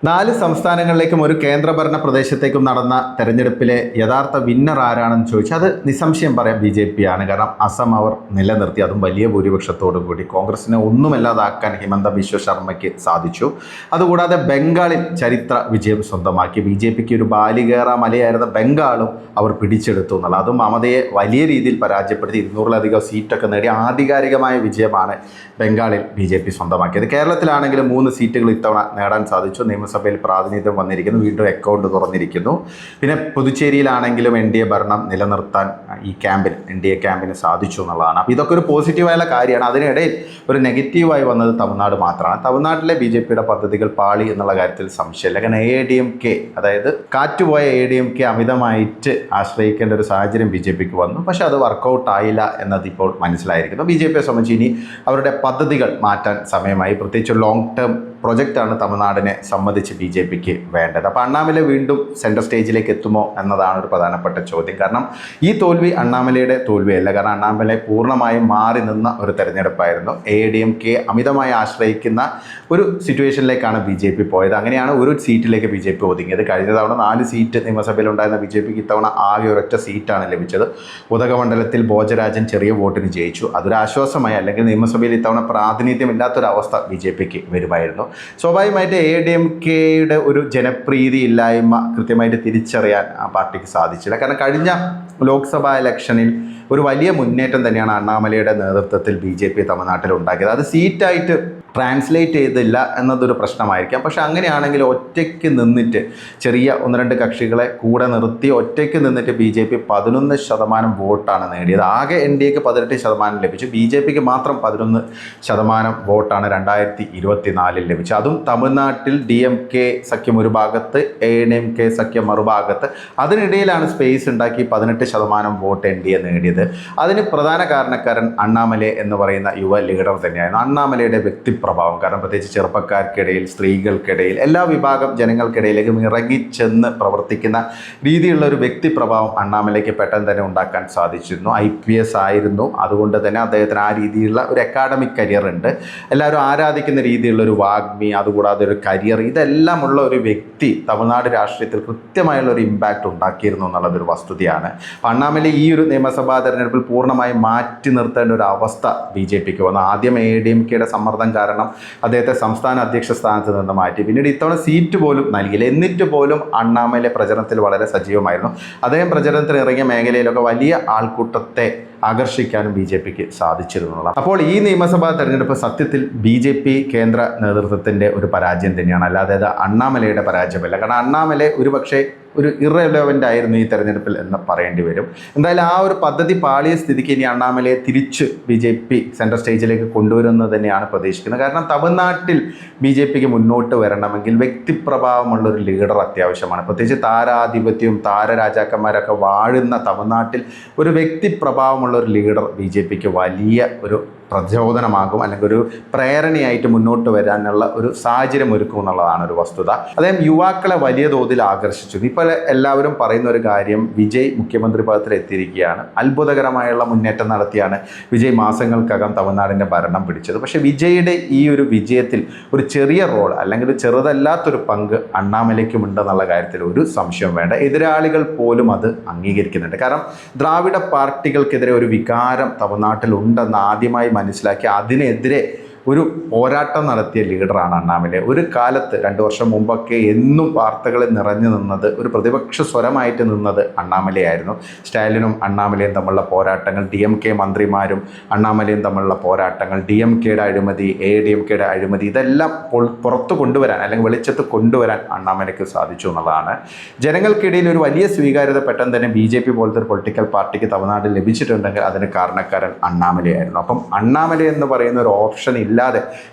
4 സംസ്ഥാനങ്ങളിലേക്കും ഒരു കേന്ദ്രഭരണ പ്രദേശത്തേക്കും നടന്ന തെരഞ്ഞെടുപ്പിലെ യഥാർത്ഥ വിന്നർ ആരാണെന്ന് ചോദിച്ചാൽ അത് നിസ്സംശയം പറയാം BJP ആണ്. കാരണം അസം അവർ നിലനിർത്തി, അതും വലിയ ഭൂരിപക്ഷത്തോടു കൂടി. കോൺഗ്രസിനെ ഒന്നുമല്ലാതാക്കാൻ ഹിമന്ത ബിശ്വ ശർമ്മയ്ക്ക് സാധിച്ചു. അതുകൂടാതെ ബംഗാളിൽ ചരിത്ര വിജയം സ്വന്തമാക്കി. BJPക്ക് ഒരു ബാലികേറ മലയായിരുന്ന ബംഗാളും അവർ പിടിച്ചെടുത്തു എന്നുള്ളത്. അതും മമതയെ വലിയ രീതിയിൽ പരാജയപ്പെടുത്തി 200-ലധികം സീറ്റൊക്കെ നേടി ആധികാരികമായ വിജയമാണ് ബംഗാളിൽ BJP സ്വന്തമാക്കിയത്. കേരളത്തിലാണെങ്കിലും 3 സീറ്റുകൾ ഇത്തവണ നേടാൻ സാധിച്ചു. നിയമസഭയിൽ പ്രാതിനിധ്യം വന്നിരിക്കുന്നു, വീണ്ടും അക്കൗണ്ട് തുറന്നിരിക്കുന്നു. പിന്നെ പുതുച്ചേരിയിലാണെങ്കിലും NDA ഭരണം നിലനിർത്താൻ ഈ NDA ക്യാമ്പിന് സാധിച്ചു എന്നുള്ളതാണ്. അപ്പോൾ ഇതൊക്കെ ഒരു പോസിറ്റീവായുള്ള കാര്യമാണ്. അതിനിടയിൽ ഒരു നെഗറ്റീവായി വന്നത് തമിഴ്നാട് മാത്രമാണ്. തമിഴ്നാട്ടിലെ BJPയുടെ പദ്ധതികൾ പാളി എന്നുള്ള കാര്യത്തിൽ സംശയമില്ല. കാരണം ADMK, അതായത് കാറ്റുപോയ ADMK അമിതമായിട്ട് ആശ്രയിക്കേണ്ട ഒരു സാഹചര്യം BJPക്ക് വന്നു. പക്ഷേ അത് വർക്കൗട്ട് ആയില്ല എന്നതിപ്പോൾ മനസ്സിലായിരിക്കുന്നു. BJPയെ സംബന്ധിച്ച് ഇനി അവരുടെ പദ്ധതികൾ മാറ്റാൻ സമയമായി. പ്രത്യേകിച്ച് ലോങ് ടേം പ്രൊജക്റ്റാണ് തമിഴ്നാടിനെ സംബന്ധിച്ച് BJPക്ക് വേണ്ടത്. അപ്പോൾ അണ്ണാമല വീണ്ടും സെൻട്രൽ സ്റ്റേജിലേക്ക് എത്തുമോ എന്നതാണ് ഒരു പ്രധാനപ്പെട്ട ചോദ്യം. കാരണം ഈ തോൽവി അണ്ണാമലയുടെ തോൽവിയല്ല. കാരണം അണ്ണാമല പൂർണ്ണമായും മാറി നിന്ന ഒരു തെരഞ്ഞെടുപ്പായിരുന്നു. ADMK അമിതമായി ആശ്രയിക്കുന്ന ഒരു സിറ്റുവേഷനിലേക്കാണ് BJP പോയത്. അങ്ങനെയാണ് ഒരു സീറ്റിലേക്ക് BJP ഒതുങ്ങിയത്. കഴിഞ്ഞ തവണ 4 സീറ്റ് നിയമസഭയിലുണ്ടായിരുന്ന BJPക്ക് ഇത്തവണ ആകെ ഒരൊറ്റ സീറ്റാണ് ലഭിച്ചത്. ഉദകമണ്ഡലത്തിൽ ഭോജരാജൻ ചെറിയ വോട്ടിന് ജയിച്ചു. അതൊരു ആശ്വാസമായി. അല്ലെങ്കിൽ നിയമസഭയിൽ ഇത്തവണ പ്രാതിനിധ്യമില്ലാത്തൊരവസ്ഥ BJPക്ക് വരുമായിരുന്നു. സ്വാഭാവികമായിട്ട് ADMKയുടെ ഒരു ജനപ്രീതി ഇല്ലായ്മ കൃത്യമായിട്ട് തിരിച്ചറിയാൻ ആ പാർട്ടിക്ക് സാധിച്ചില്ല. കാരണം കഴിഞ്ഞ ലോക്സഭാ ഇലക്ഷനിൽ ഒരു വലിയ മുന്നേറ്റം തന്നെയാണ് അണ്ണാമലയുടെ നേതൃത്വത്തിൽ BJP തമിഴ്നാട്ടിൽ ഉണ്ടാക്കിയത്. അത് സീറ്റായിട്ട് ട്രാൻസ്ലേറ്റ് ചെയ്തില്ല എന്നതൊരു പ്രശ്നമായിരിക്കാം. പക്ഷെ അങ്ങനെയാണെങ്കിൽ ഒറ്റയ്ക്ക് നിന്നിട്ട് ചെറിയ 1-2 കക്ഷികളെ കൂടെ നിർത്തി ഒറ്റയ്ക്ക് നിന്നിട്ട് BJP 11% വോട്ടാണ് നേടിയത്. ആകെ NDAക്ക് 18% ലഭിച്ചു. BJPക്ക് മാത്രം 11% വോട്ടാണ് 2024 ലഭിച്ചത്. അതും തമിഴ്നാട്ടിൽ DMK സഖ്യം ഒരു ഭാഗത്ത്, ADMK സഖ്യം മറുഭാഗത്ത്. അതിനിടയിലാണ് സ്പേസ് ഉണ്ടാക്കി 18% വോട്ട് NDA നേടിയത്. അതിന് പ്രധാന കാരണക്കാരൻ അണ്ണാമലൈ എന്ന് പറയുന്ന യുവ ലീഡർ തന്നെയായിരുന്നു. അണ്ണാമലയുടെ വ്യക്തിപ്രഭാവം, കാരണം പ്രത്യേകിച്ച് ചെറുപ്പക്കാർക്കിടയിൽ, സ്ത്രീകൾക്കിടയിൽ, എല്ലാ വിഭാഗം ജനങ്ങൾക്കിടയിലേക്കും ഇറങ്ങിച്ചെന്ന് പ്രവർത്തിക്കുന്ന രീതിയിലുള്ള ഒരു വ്യക്തിപ്രഭാവം അണ്ണാമലയ്ക്ക് പെട്ടെന്ന് തന്നെ ഉണ്ടാക്കാൻ സാധിച്ചിരുന്നു. IPS ആയിരുന്നു. അതുകൊണ്ട് തന്നെ അദ്ദേഹത്തിന് ആ രീതിയിലുള്ള ഒരു അക്കാഡമിക് കരിയർ ഉണ്ട്. എല്ലാവരും ആരാധിക്കുന്ന രീതിയിലുള്ള ഒരു വാഗ്മി, അതുകൂടാതെ ഒരു കരിയർ, ഇതെല്ലാം ഉള്ള ഒരു വ്യക്തി തമിഴ്നാട് രാഷ്ട്രീയത്തിൽ കൃത്യമായുള്ള ഒരു ഇമ്പാക്റ്റ് ഉണ്ടാക്കിയിരുന്നു എന്നുള്ളതൊരു വസ്തുതയാണ്. അണ്ണാമലൈ ഈ ഒരു നിയമസഭാ തെരഞ്ഞെടുപ്പിൽ പൂർണ്ണമായി മാറ്റി നിർത്തേണ്ട ഒരു അവസ്ഥ BJPക്ക് വന്നു. ആദ്യം ADMKയുടെ സമ്മർദ്ദം കാരണം അദ്ദേഹത്തെ സംസ്ഥാന അധ്യക്ഷ സ്ഥാനത്ത് നിന്ന് മാറ്റി. പിന്നീട് ഇത്തവണ സീറ്റ് പോലും നൽകിയില്ല. എന്നിട്ട് പോലും അണ്ണാമലൈ പ്രചരണത്തിൽ വളരെ സജീവമായിരുന്നു. അദ്ദേഹം പ്രചരണത്തിന് ഇറങ്ങിയ മേഖലയിലൊക്കെ വലിയ ആൾക്കൂട്ടത്തെ ആകർഷിക്കാനും BJPക്ക് സാധിച്ചിരുന്നു. അപ്പോൾ ഈ നിയമസഭാ തെരഞ്ഞെടുപ്പ് സത്യത്തിൽ BJP കേന്ദ്ര നേതൃത്വത്തിൻ്റെ ഒരു പരാജയം തന്നെയാണ്, അല്ലാതെ അത് അണ്ണാമലയുടെ പരാജയമല്ല. കാരണം അണ്ണാമലൈ ഒരു ഇറെലവൻ്റ് ആയിരുന്നു ഈ തെരഞ്ഞെടുപ്പിൽ എന്ന് പറയേണ്ടി വരും. എന്തായാലും ആ ഒരു പദ്ധതി പാളിയ സ്ഥിതിക്ക് ഇനി അണ്ണാമലയെ തിരിച്ച് BJP സെൻട്രൽ സ്റ്റേജിലേക്ക് കൊണ്ടുവരുന്നത് തന്നെയാണ് പ്രതീക്ഷിക്കുന്നത്. കാരണം തമിഴ്നാട്ടിൽ BJPക്ക് മുന്നോട്ട് വരണമെങ്കിൽ വ്യക്തിപ്രഭാവമുള്ളൊരു ലീഡർ അത്യാവശ്യമാണ്. പ്രത്യേകിച്ച് താരാധിപത്യവും താരരാജാക്കന്മാരൊക്കെ വാഴുന്ന തമിഴ്നാട്ടിൽ ഒരു വ്യക്തിപ്രഭാവമുള്ള ഒരു ലീഡർ BJPക്ക് വലിയ ഒരു പ്രചോദനമാകും, അല്ലെങ്കിൽ ഒരു പ്രേരണയായിട്ട് മുന്നോട്ട് വരാനുള്ള ഒരു സാഹചര്യം ഒരുക്കും എന്നുള്ളതാണ് ഒരു വസ്തുത. അദ്ദേഹം യുവാക്കളെ വലിയ തോതിൽ ആകർഷിച്ചു. ഇപ്പോൾ എല്ലാവരും പറയുന്ന ഒരു കാര്യം, വിജയ് മുഖ്യമന്ത്രി പദത്തിൽ എത്തിയിരിക്കുകയാണ്. അത്ഭുതകരമായുള്ള മുന്നേറ്റം നടത്തിയാണ് വിജയ് മാസങ്ങൾക്കകം തമിഴ്നാടിൻ്റെ ഭരണം പിടിച്ചത്. പക്ഷേ വിജയുടെ ഈ ഒരു വിജയത്തിൽ ഒരു ചെറിയ റോൾ, അല്ലെങ്കിൽ ചെറുതല്ലാത്തൊരു പങ്ക് അണ്ണാമലയ്ക്കുമുണ്ടെന്നുള്ള കാര്യത്തിൽ ഒരു സംശയം വേണ്ട. എതിരാളികൾ പോലും അത് അംഗീകരിക്കുന്നുണ്ട്. കാരണം ദ്രാവിഡ പാർട്ടികൾക്കെതിരെ ഒരു വികാരം തമിഴ്നാട്ടിൽ ഉണ്ടെന്ന് ആദ്യമായി മനസ്സിലാക്കി അതിനെതിരെ ഒരു പോരാട്ടം നടത്തിയ ലീഡറാണ് അണ്ണാമലൈ. ഒരു കാലത്ത് 2 വർഷം മുമ്പൊക്കെ എന്നും വാർത്തകളിൽ നിറഞ്ഞു നിന്നത്, ഒരു പ്രതിപക്ഷ സ്വരമായിട്ട് നിന്നത് അണ്ണാമലയായിരുന്നു. സ്റ്റാലിനും അണ്ണാമലയും തമ്മിലുള്ള പോരാട്ടങ്ങൾ, DMK മന്ത്രിമാരും അണ്ണാമലയും തമ്മിലുള്ള പോരാട്ടങ്ങൾ, DMKയുടെ അഴിമതി, ADMKയുടെ അഴിമതി, ഇതെല്ലാം പുറത്തു കൊണ്ടുവരാൻ, അല്ലെങ്കിൽ വെളിച്ചത്ത് കൊണ്ടുവരാൻ അണ്ണാമലയ്ക്ക് സാധിച്ചു എന്നുള്ളതാണ്. ജനങ്ങൾക്കിടയിൽ ഒരു വലിയ സ്വീകാര്യത പെട്ടെന്ന് തന്നെ BJP പോലത്തെ ഒരു പൊളിറ്റിക്കൽ പാർട്ടിക്ക് തമിഴ്നാട്ടിൽ ലഭിച്ചിട്ടുണ്ടെങ്കിൽ അതിന് കാരണക്കാരൻ അണ്ണാമലയായിരുന്നു. അപ്പം അണ്ണാമല എന്ന് പറയുന്ന ഒരു ഓപ്ഷൻ ഇല്ലാതെ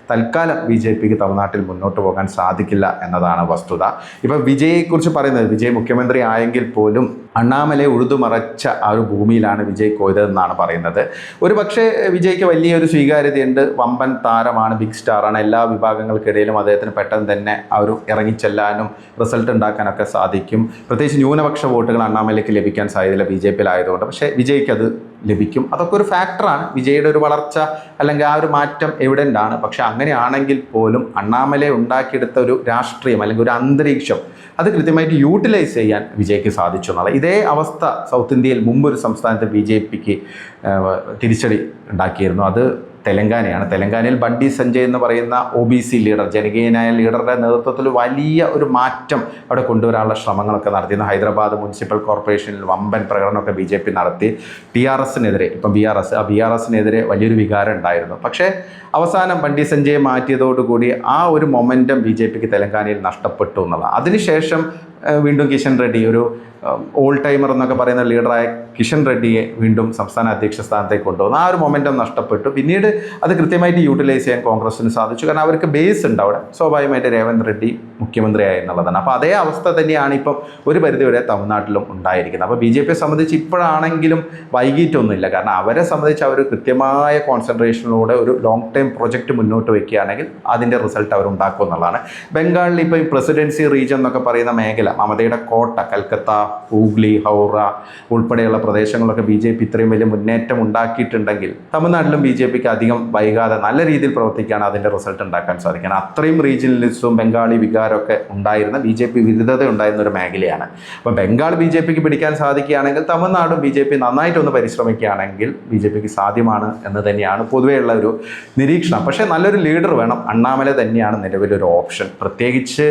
തൽക്കാലം BJPക്ക് തമിഴ്നാട്ടിൽ മുന്നോട്ട് പോകാൻ സാധിക്കില്ല എന്നതാണ് വസ്തുത. ഇപ്പം വിജയെക്കുറിച്ച് പറയുന്നത്, വിജയ് മുഖ്യമന്ത്രി ആയെങ്കിൽ പോലും അണ്ണാമലൈ ഉഴുതുമറച്ച ആ ഒരു ഭൂമിയിലാണ് വിജയ് കൊയ്തതെന്നാണ് പറയുന്നത്. ഒരു പക്ഷേ വിജയ്ക്ക് വലിയൊരു സ്വീകാര്യതയുണ്ട്, വമ്പൻ താരമാണ്, ബിഗ് സ്റ്റാറാണ്. എല്ലാ വിഭാഗങ്ങൾക്കിടയിലും അദ്ദേഹത്തിന് പെട്ടെന്ന് തന്നെ ആ ഒരു ഇറങ്ങിച്ചെല്ലാനും റിസൾട്ട് ഉണ്ടാക്കാനൊക്കെ സാധിക്കും. പ്രത്യേകിച്ച് ന്യൂനപക്ഷ വോട്ടുകൾ അണ്ണാമലയ്ക്ക് ലഭിക്കാൻ സാധ്യതയില്ല BJPയിലായതുകൊണ്ട്. പക്ഷേ വിജയ്ക്ക് അത് ലഭിക്കും. അതൊക്കെ ഒരു ഫാക്ടറാണ്. വിജയുടെ ഒരു വളർച്ച അല്ലെങ്കിൽ ആ ഒരു മാറ്റം എവിഡൻ്റ് ആണ്. പക്ഷേ അങ്ങനെയാണെങ്കിൽ പോലും അണ്ണാമലൈ ഉണ്ടാക്കിയെടുത്ത ഒരു രാഷ്ട്രീയം അല്ലെങ്കിൽ ഒരു അന്തരീക്ഷം അത് കൃത്യമായിട്ട് യൂട്ടിലൈസ് ചെയ്യാൻ വിജയ്ക്ക് സാധിച്ചു എന്നുള്ളത്. ഇതേ അവസ്ഥ സൗത്ത് ഇന്ത്യയിൽ മുമ്പൊരു സംസ്ഥാനത്ത് BJPക്ക് തിരിച്ചടി ഉണ്ടാക്കിയിരുന്നു. അത് തെലങ്കാനയാണ്. തെലങ്കാനയിൽ ബണ്ടി സഞ്ജയ് എന്ന് പറയുന്ന OBC ലീഡർ, ജനകീയനായ ലീഡറുടെ നേതൃത്വത്തിൽ വലിയ ഒരു മാറ്റം അവിടെ കൊണ്ടുവരാനുള്ള ശ്രമങ്ങളൊക്കെ നടത്തിയിരുന്നു. ഹൈദരാബാദ് മുനിസിപ്പൽ കോർപ്പറേഷനിൽ വമ്പൻ പ്രകടനമൊക്കെ BJP നടത്തി. TRSനെതിരെ, ഇപ്പം BRSനെതിരെ വലിയൊരു വികാരം ഉണ്ടായിരുന്നു. പക്ഷേ അവസാനം ബണ്ടി സഞ്ജയെ മാറ്റിയതോടുകൂടി ആ ഒരു മൊമെൻറ്റം BJPക്ക് തെലങ്കാനയിൽ നഷ്ടപ്പെട്ടു എന്നുള്ളതാണ്. അതിനുശേഷം വീണ്ടും കിഷൻ റെഡ്ഡി, ഒരു ഓൾ ടൈമർ എന്നൊക്കെ പറയുന്ന ലീഡറായ കിഷൻ റെഡ്ഡിയെ വീണ്ടും സംസ്ഥാന അധ്യക്ഷ സ്ഥാനത്തേക്ക് കൊണ്ടുവന്നു. ആ ഒരു മൊമെൻറ്റം നഷ്ടപ്പെട്ടു. പിന്നീട് അത് കൃത്യമായിട്ട് യൂട്ടിലൈസ് ചെയ്യാൻ കോൺഗ്രസിന് സാധിച്ചു. കാരണം അവർക്ക് ബേസ് ഉണ്ട് അവിടെ. സ്വാഭാവികമായിട്ട് രേവന്ത് റെഡ്ഡി മുഖ്യമന്ത്രിയായി എന്നുള്ളതാണ്. അപ്പോൾ അതേ അവസ്ഥ തന്നെയാണ് ഇപ്പം ഒരു പരിധിവരെ തമിഴ്നാട്ടിലും ഉണ്ടായിരിക്കുന്നത്. അപ്പോൾ BJPയെ സംബന്ധിച്ച് ഇപ്പോഴാണെങ്കിലും വൈകിട്ടൊന്നുമില്ല. കാരണം അവരെ സംബന്ധിച്ച് അവർ കൃത്യമായ കോൺസെൻട്രേഷനിലൂടെ ഒരു ലോങ് ടൈം പ്രൊജക്റ്റ് മുന്നോട്ട് വയ്ക്കുകയാണെങ്കിൽ അതിൻ്റെ റിസൾട്ട് അവരുണ്ടാക്കും എന്നുള്ളതാണ്. ബംഗാളിൽ ഇപ്പോൾ ഈ പ്രസിഡൻസി റീജിയൻ എന്നൊക്കെ പറയുന്ന മേഖല, മമതയുടെ കോട്ട, കൽക്കത്ത, ഹൂഗ്ലി, ഹൗറ ഉൾപ്പെടെയുള്ള പ്രദേശങ്ങളിലൊക്കെ BJP ഇത്രയും വലിയ മുന്നേറ്റം ഉണ്ടാക്കിയിട്ടുണ്ടെങ്കിൽ തമിഴ്നാട്ടിലും BJPക്ക് അധികം വൈകാതെ നല്ല രീതിയിൽ പ്രവർത്തിക്കുകയാണ് അതിൻ്റെ റിസൾട്ട് ഉണ്ടാക്കാൻ സാധിക്കുന്നത്. അത്രയും റീജിയണലിസ്റ്റും ബംഗാളി വികാരമൊക്കെ ഉണ്ടായിരുന്ന BJP വിരുദ്ധത ഉണ്ടായിരുന്ന ഒരു മേഖലയാണ്. അപ്പോൾ ബംഗാൾ BJPക്ക് പിടിക്കാൻ സാധിക്കുകയാണെങ്കിൽ തമിഴ്നാടും BJP നന്നായിട്ടൊന്ന് പരിശ്രമിക്കുകയാണെങ്കിൽ BJPക്ക് സാധ്യമാണ് എന്ന് തന്നെയാണ് പൊതുവെയുള്ള ഒരു നിരീക്ഷണം. പക്ഷേ നല്ലൊരു ലീഡർ വേണം. അണ്ണാമലൈ തന്നെയാണ് നിലവിലൊരു ഓപ്ഷൻ. പ്രത്യേകിച്ച്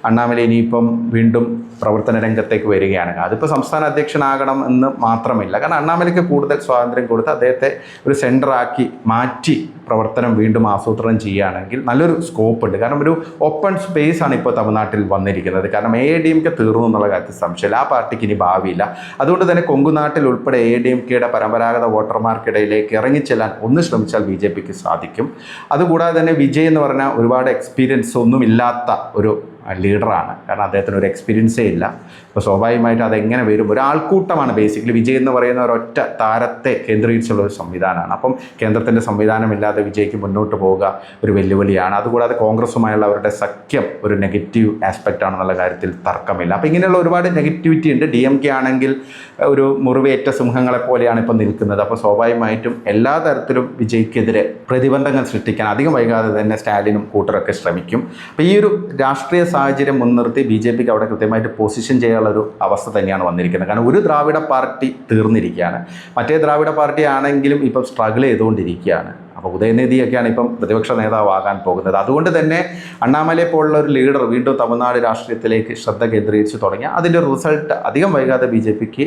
അണ്ണാമലൈ ഇനിയിപ്പം വീണ്ടും പ്രവർത്തന രംഗത്തേക്ക് വരികയാണ്. അതിപ്പോൾ സംസ്ഥാന അധ്യക്ഷനാകണം എന്ന് മാത്രമില്ല. കാരണം അണ്ണാമലൈക്ക് കൂടുതൽ സ്വാതന്ത്ര്യം കൊടുത്ത് അദ്ദേഹത്തെ ഒരു സെൻറ്ററാക്കി മാറ്റി പ്രവർത്തനം വീണ്ടും ആസൂത്രണം ചെയ്യുകയാണെങ്കിൽ നല്ലൊരു സ്കോപ്പ് ഉണ്ട്. കാരണം ഒരു ഓപ്പൺ സ്പേസ് ആണ് ഇപ്പോൾ തമിഴ്നാട്ടിൽ വന്നിരിക്കുന്നത്. കാരണം AIADMK തീർന്നു എന്നുള്ള കാര്യത്തിൽ സംശയമില്ല. ആ പാർട്ടിക്ക് ഇനി ഭാവിയില്ല. അതുകൊണ്ട് തന്നെ കൊങ്കുനാട്ടിൽ ഉൾപ്പെടെ AIADMKയുടെ പരമ്പരാഗത വോട്ടർമാർക്കിടയിലേക്ക് ഇറങ്ങിച്ചെല്ലാൻ ഒന്ന് ശ്രമിച്ചാൽ BJPക്ക് സാധിക്കും. അതുകൂടാതെ തന്നെ വിജയ് എന്ന് പറഞ്ഞാൽ ഒരുപാട് എക്സ്പീരിയൻസ് ഒന്നുമില്ലാത്ത ഒരു ലീഡറാണ്. കാരണം അദ്ദേഹത്തിന് ഒരു എക്സ്പീരിയൻസേ ഇല്ല. അപ്പോൾ സ്വാഭാവികമായിട്ട് അതെങ്ങനെ വരും? ഒരാൾക്കൂട്ടമാണ് ബേസിക്കലി. വിജയ് എന്ന് പറയുന്ന ഒരൊറ്റ താരത്തെ കേന്ദ്രീകരിച്ചുള്ള ഒരു സംവിധാനമാണ്. അപ്പം കേന്ദ്രത്തിൻ്റെ സംവിധാനമില്ലാതെ വിജയ്ക്ക് മുന്നോട്ട് പോവുക ഒരു വെല്ലുവിളിയാണ്. അതുകൂടാതെ കോൺഗ്രസുമായുള്ള അവരുടെ സഖ്യം ഒരു നെഗറ്റീവ് ആസ്പെക്റ്റ് ആണെന്നുള്ള കാര്യത്തിൽ തർക്കമില്ല. അപ്പോൾ ഇങ്ങനെയുള്ള ഒരുപാട് നെഗറ്റിവിറ്റി ഉണ്ട്. DMK ആണെങ്കിൽ ഒരു മുറിവേറ്റ സിംഹങ്ങളെ പോലെയാണ് ഇപ്പോൾ നിൽക്കുന്നത്. അപ്പോൾ സ്വാഭാവികമായിട്ടും എല്ലാ തരത്തിലും വിജയ്ക്കെതിരെ പ്രതിബന്ധങ്ങൾ സൃഷ്ടിക്കാൻ അധികം വൈകാതെ തന്നെ സ്റ്റാലിനും കൂട്ടരൊക്കെ ശ്രമിക്കും. അപ്പോൾ ഈ ഒരു രാഷ്ട്രീയ സാഹചര്യം മുൻനിർത്തി BJPക്ക് അവിടെ കൃത്യമായിട്ട് പൊസിഷൻ ചെയ്യാനുള്ള ഒരു അവസ്ഥ തന്നെയാണ് വന്നിരിക്കുന്നത്. കാരണം ഒരു ദ്രാവിഡ പാർട്ടി തീർന്നിരിക്കുകയാണ്. മറ്റേ ദ്രാവിഡ പാർട്ടി ആണെങ്കിലും ഇപ്പം സ്ട്രഗിൾ ചെയ്തുകൊണ്ടിരിക്കുകയാണ്. അപ്പോൾ ഉദയനിധിയൊക്കെയാണ് ഇപ്പം പ്രതിപക്ഷ നേതാവാകാൻ പോകുന്നത്. അതുകൊണ്ട് തന്നെ അണ്ണാമലൈ പോലുള്ള ഒരു ലീഡർ വീണ്ടും തമിഴ്നാട് രാഷ്ട്രീയത്തിലേക്ക് ശ്രദ്ധ കേന്ദ്രീകരിച്ച് തുടങ്ങിയ അതിൻ്റെ റിസൾട്ട് അധികം വൈകാതെ BJPക്ക്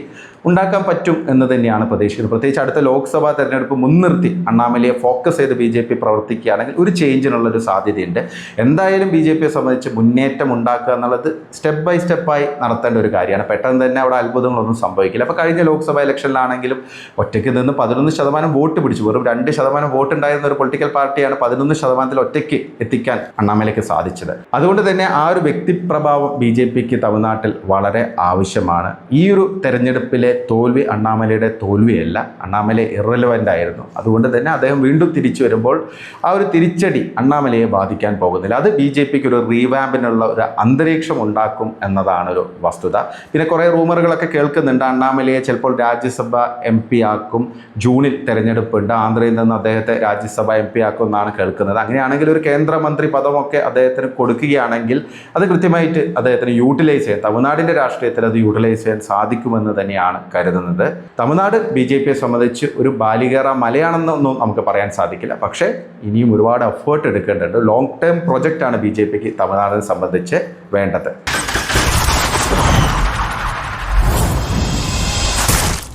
ഉണ്ടാക്കാൻ പറ്റും എന്ന് തന്നെയാണ് പ്രതീക്ഷിക്കുന്നത്. പ്രത്യേകിച്ച് അടുത്ത ലോക്സഭാ തെരഞ്ഞെടുപ്പ് മുൻനിർത്തി അണ്ണാമലയെ ഫോക്കസ് ചെയ്ത് BJP പ്രവർത്തിക്കുകയാണെങ്കിൽ ഒരു ചേഞ്ചിനുള്ളൊരു സാധ്യതയുണ്ട്. എന്തായാലും BJPയെ സംബന്ധിച്ച് മുന്നേറ്റം ഉണ്ടാക്കുക എന്നുള്ളത് സ്റ്റെപ്പ് ബൈ സ്റ്റെപ്പായി നടത്തേണ്ട ഒരു കാര്യമാണ്. പെട്ടെന്ന് തന്നെ അവിടെ അത്ഭുതങ്ങളൊന്നും സംഭവിക്കില്ല. അപ്പോൾ കഴിഞ്ഞ ലോക്സഭാ ഇലക്ഷനിലാണെങ്കിലും ഒറ്റയ്ക്ക് നിന്ന് 11% വോട്ട് പിടിച്ചു. വെറും 2% വോട്ട് ഉണ്ടായിരുന്ന ഒരു പൊളിറ്റിക്കൽ പാർട്ടിയാണ് 11% ഒറ്റയ്ക്ക് എത്തിക്കാൻ അണ്ണാമലയ്ക്ക് സാധിച്ചത്. അതുകൊണ്ട് തന്നെ ആ ഒരു വ്യക്തിപ്രഭാവം BJPക്ക് തമിഴ്നാട്ടിൽ വളരെ ആവശ്യമാണ്. ഈ ഒരു തെരഞ്ഞെടുപ്പിലെ തോൽവി അണ്ണാമലയുടെ തോൽവിയല്ല. അണ്ണാമലൈ ഇറലവൻ്റ് ആയിരുന്നു. അതുകൊണ്ട് തന്നെ അദ്ദേഹം വീണ്ടും തിരിച്ചു വരുമ്പോൾ ആ ഒരു തിരിച്ചടി അണ്ണാമലയെ ബാധിക്കാൻ പോകുന്നില്ല. അത് BJPക്ക് ഒരു റീവാമ്പിനുള്ള ഒരു അന്തരീക്ഷം ഉണ്ടാക്കും എന്നതാണ് ഒരു വസ്തുത. പിന്നെ കുറേ റൂമറുകളൊക്കെ കേൾക്കുന്നുണ്ട്. അണ്ണാമലയെ ചിലപ്പോൾ രാജ്യസഭ MP ആക്കും. ജൂണിൽ തെരഞ്ഞെടുപ്പുണ്ട്. ആന്ധ്രയിൽ നിന്ന് അദ്ദേഹത്തെ രാജ്യസഭ MP ആക്കും എന്നാണ് കേൾക്കുന്നത്. അങ്ങനെയാണെങ്കിൽ ഒരു കേന്ദ്രമന്ത്രി പദമൊക്കെ അദ്ദേഹത്തിന് കൊടുക്കുകയാണെങ്കിൽ അത് കൃത്യമായിട്ട് അദ്ദേഹത്തിന് യൂട്ടിലൈസ് ചെയ്യാൻ, തമിഴ്നാടിൻ്റെ രാഷ്ട്രീയത്തിൽ അത് യൂട്ടിലൈസ് ചെയ്യാൻ സാധിക്കുമെന്ന് തന്നെയാണ് കരുതുന്നത്. തമിഴ്നാട് BJPയെ സംബന്ധിച്ച് ഒരു ബാലികേറ മലയാണെന്നൊന്നും നമുക്ക് പറയാൻ സാധിക്കില്ല. പക്ഷേ ഇനിയും ഒരുപാട് എഫേർട്ട് എടുക്കേണ്ടതുണ്ട്. ലോങ് ടേം പ്രൊജക്റ്റാണ് BJPക്ക് തമിഴ്നാടിനെ സംബന്ധിച്ച് വേണ്ടത്.